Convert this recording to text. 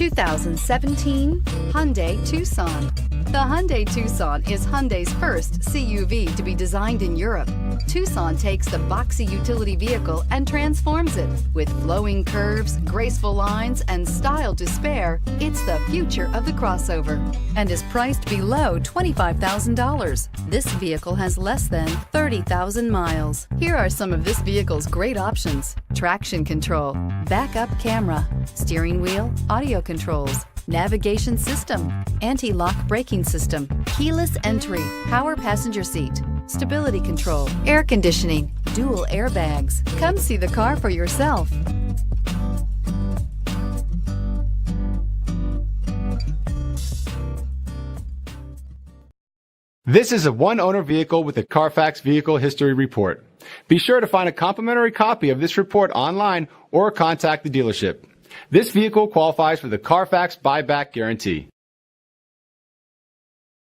2017 Hyundai Tucson. The Hyundai Tucson is Hyundai's first CUV to be designed in Europe. Tucson takes the boxy utility vehicle and transforms it. With flowing curves, graceful lines, and style to spare, it's the future of the crossover and is priced below $25,000. This vehicle has less than 30,000 miles. Here are some of this vehicle's great options: traction control, backup camera, steering wheel audio controls, navigation system, anti-lock braking system, keyless entry, power passenger seat, stability control, air conditioning, dual airbags. Come see the car for yourself. This is a one-owner vehicle with a Carfax Vehicle History Report. Be sure to find a complimentary copy of this report online or contact the dealership. This vehicle qualifies for the Carfax Buyback Guarantee.